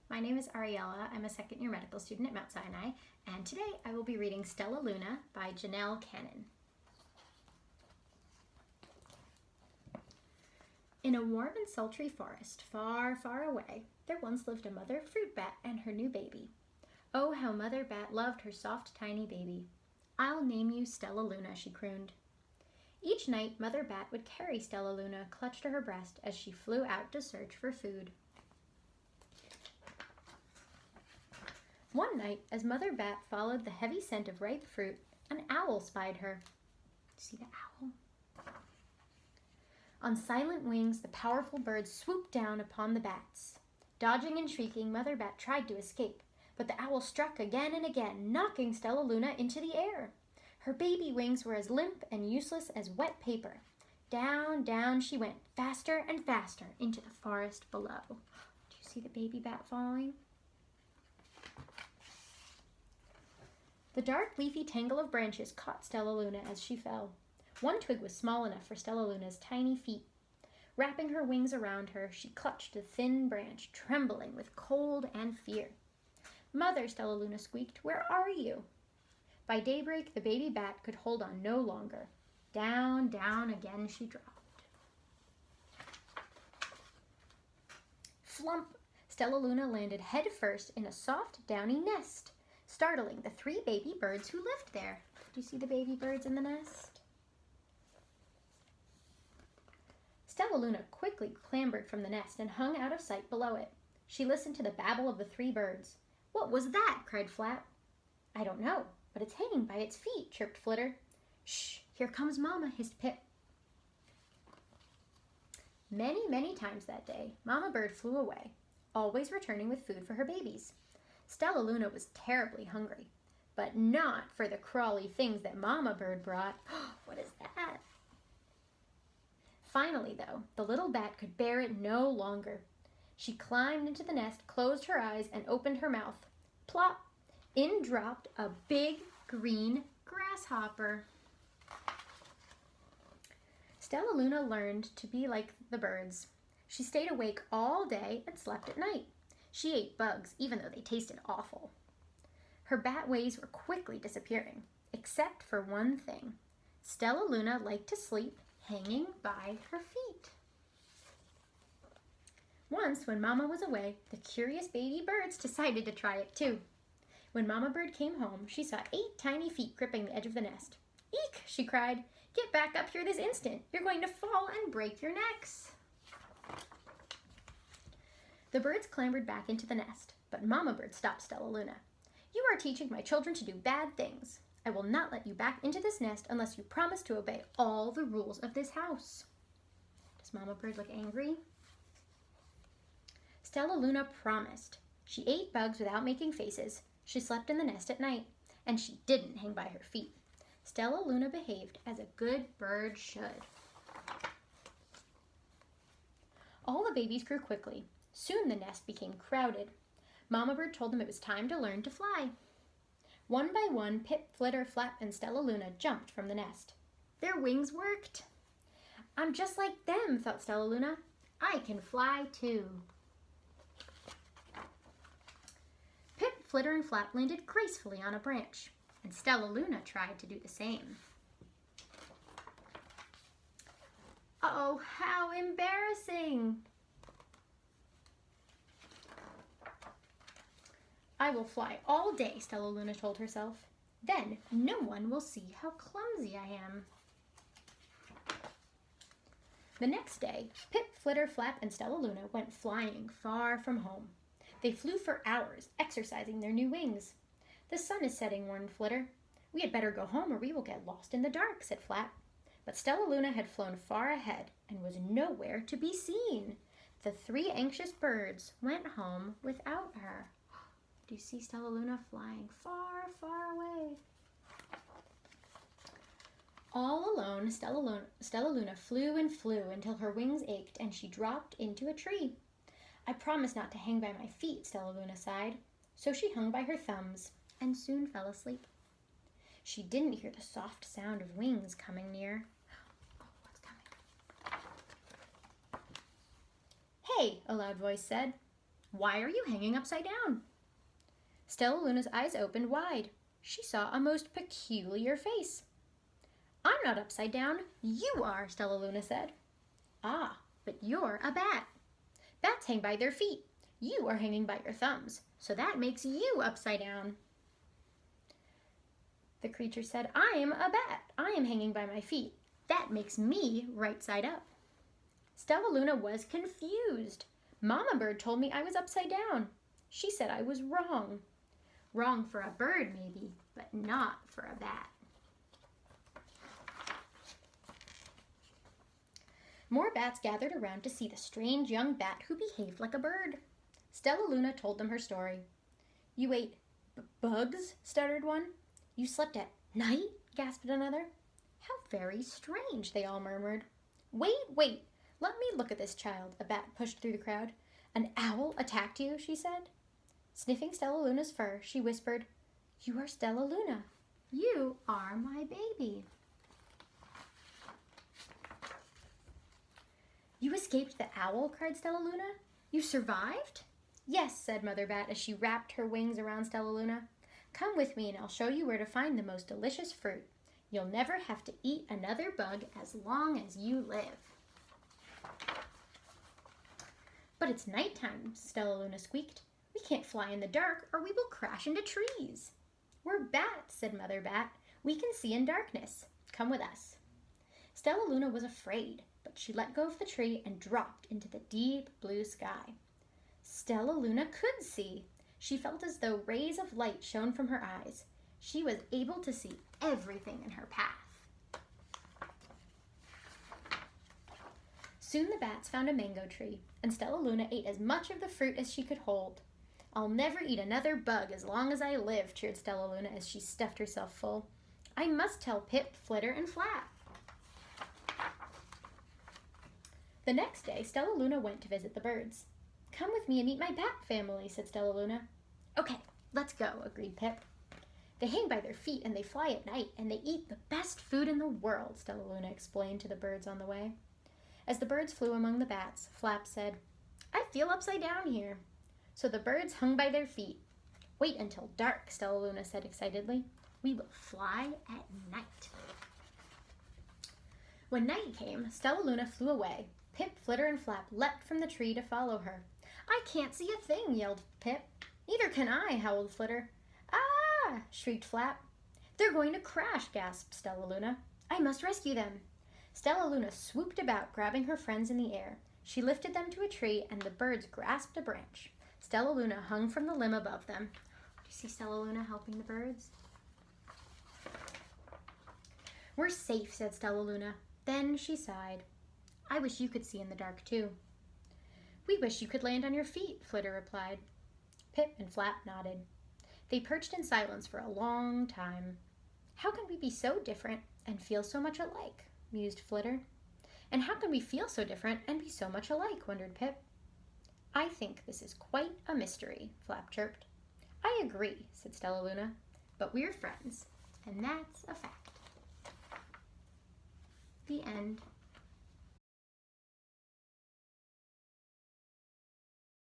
My name is Ariella. I'm a second-year medical student at Mount Sinai, and today I will be reading Stellaluna by Janell. In a warm and sultry forest, far, far away, there once lived a mother fruit bat and her new baby. Oh, how Mother Bat loved her soft, tiny baby. "I'll name you Stellaluna," she crooned. Each night, Mother Bat would carry Stellaluna clutched to her breast as she flew out to search for food. One night, as Mother Bat followed the heavy scent of ripe fruit, an owl spied her. See the owl? On silent wings, the powerful bird swooped down upon the bats. Dodging and shrieking, Mother Bat tried to escape, but the owl struck again and again, knocking Stellaluna into the air. Her baby wings were as limp and useless as wet paper. Down, down she went, faster and faster, into the forest below. Do you see the baby bat falling? The dark, leafy tangle of branches caught Stellaluna as she fell. One twig was small enough for Stellaluna's tiny feet. Wrapping her wings around her, she clutched the thin branch, trembling with cold and fear. "Mother," Stellaluna squeaked, "where are you?" By daybreak, the baby bat could hold on no longer. Down, down again she dropped. Flump! Stellaluna landed head first in a soft, downy nest, startling the three baby birds who lived there. Do you see the baby birds in the nest? Stellaluna quickly clambered from the nest and hung out of sight below it. She listened to the babble of the three birds. "What was that?" cried Flap. "I don't know, but it's hanging by its feet," chirped Flitter. "Shh, here comes Mama," hissed Pip. Many, many times that day, Mama Bird flew away, always returning with food for her babies. Stellaluna was terribly hungry, but not for the crawly things that Mama Bird brought. What is that? Finally, though, the little bat could bear it no longer. She climbed into the nest, closed her eyes, and opened her mouth. Plop! In dropped a big green grasshopper. Stellaluna learned to be like the birds. She stayed awake all day and slept at night. She ate bugs, even though they tasted awful. Her bat ways were quickly disappearing, except for one thing. Stellaluna liked to sleep hanging by her feet. Once, when Mama was away, the curious baby birds decided to try it too. When Mama Bird came home, she saw 8 tiny feet gripping the edge of the nest. "Eek!" she cried. "Get back up here this instant. You're going to fall and break your necks." The birds clambered back into the nest, but Mama Bird stopped Stellaluna. "You are teaching my children to do bad things. I will not let you back into this nest unless you promise to obey all the rules of this house." Does Mama Bird look angry? Stellaluna promised. She ate bugs without making faces. She slept in the nest at night, and she didn't hang by her feet. Stellaluna behaved as a good bird should. All the babies grew quickly. Soon the nest became crowded. Mama Bird told them it was time to learn to fly. One by one, Pip, Flitter, Flap, and Stellaluna jumped from the nest. Their wings worked. "I'm just like them," thought Stellaluna. "I can fly too." Pip, Flitter, and Flap landed gracefully on a branch, and Stellaluna tried to do the same. Oh, how embarrassing! "I will fly all day," Stellaluna told herself. "Then no one will see how clumsy I am." The next day, Pip, Flitter, Flap, and Stellaluna went flying far from home. They flew for hours, exercising their new wings. "The sun is setting," warned Flitter. "We had better go home or we will get lost in the dark," said Flap. But Stellaluna had flown far ahead and was nowhere to be seen. The 3 anxious birds went home without her. Do you see Stellaluna flying far, far away? All alone, Stellaluna flew and flew until her wings ached and she dropped into a tree. "I promised not to hang by my feet," Stellaluna sighed. So she hung by her thumbs and soon fell asleep. She didn't hear the soft sound of wings coming near. Oh, what's coming? "Hey," a loud voice said. Why are you hanging upside down?" Stellaluna's eyes opened wide. She saw a most peculiar face. "I'm not upside down. You are," Stellaluna said. "Ah, but you're a bat. Bats hang by their feet. You are hanging by your thumbs, so that makes you upside down." The creature said, "I am a bat. I am hanging by my feet. That makes me right side up." Stellaluna was confused. Mama Bird told me I was upside down. She said I was wrong. Wrong for a bird, maybe, but not for a bat. More bats gathered around to see the strange young bat who behaved like a bird. Stellaluna told them her story. "You ate bugs?" stuttered one. "You slept at night?" gasped another. "How very strange," they all murmured. Wait, let me look at this child," a bat pushed through the crowd. "An owl attacked you," she said. Sniffing Stellaluna's fur, she whispered, "You are Stellaluna. You are my baby." "You escaped the owl?" cried Stellaluna. "You survived?" "Yes," said Mother Bat as she wrapped her wings around Stellaluna. "Come with me and I'll show you where to find the most delicious fruit. You'll never have to eat another bug as long as you live." "But it's nighttime," Stellaluna squeaked. "We can't fly in the dark or we will crash into trees." "We're bats," said Mother Bat. "We can see in darkness. Come with us." Stellaluna was afraid, but she let go of the tree and dropped into the deep blue sky. Stellaluna could see. She felt as though rays of light shone from her eyes. She was able to see everything in her path. Soon the bats found a mango tree, and Stellaluna ate as much of the fruit as she could hold. "I'll never eat another bug as long as I live," cheered Stellaluna as she stuffed herself full. "I must tell Pip, Flitter, and Flap." The next day, Stellaluna went to visit the birds. "Come with me and meet my bat family," said Stellaluna. "Okay, let's go," agreed Pip. "They hang by their feet and they fly at night and they eat the best food in the world," Stellaluna explained to the birds on the way. As the birds flew among the bats, Flap said, "I feel upside down here." So the birds hung by their feet. "Wait until dark," Stellaluna said excitedly. "We will fly at night." When night came, Stellaluna flew away. Pip, Flitter, and Flap leapt from the tree to follow her. "I can't see a thing," yelled Pip. "Neither can I," howled Flitter. "Ah!" shrieked Flap. "They're going to crash," gasped Stellaluna. "I must rescue them." Stellaluna swooped about, grabbing her friends in the air. She lifted them to a tree, and the birds grasped a branch. Stellaluna hung from the limb above them. Do you see Stellaluna helping the birds? "We're safe," said Stellaluna. Then she sighed. "I wish you could see in the dark, too." "We wish you could land on your feet," Flitter replied. Pip and Flap nodded. They perched in silence for a long time. "How can we be so different and feel so much alike?" mused Flitter. "And how can we feel so different and be so much alike?" wondered Pip. "I think this is quite a mystery," Flap chirped. "I agree," said Stellaluna. "But we're friends, and that's a fact." The end.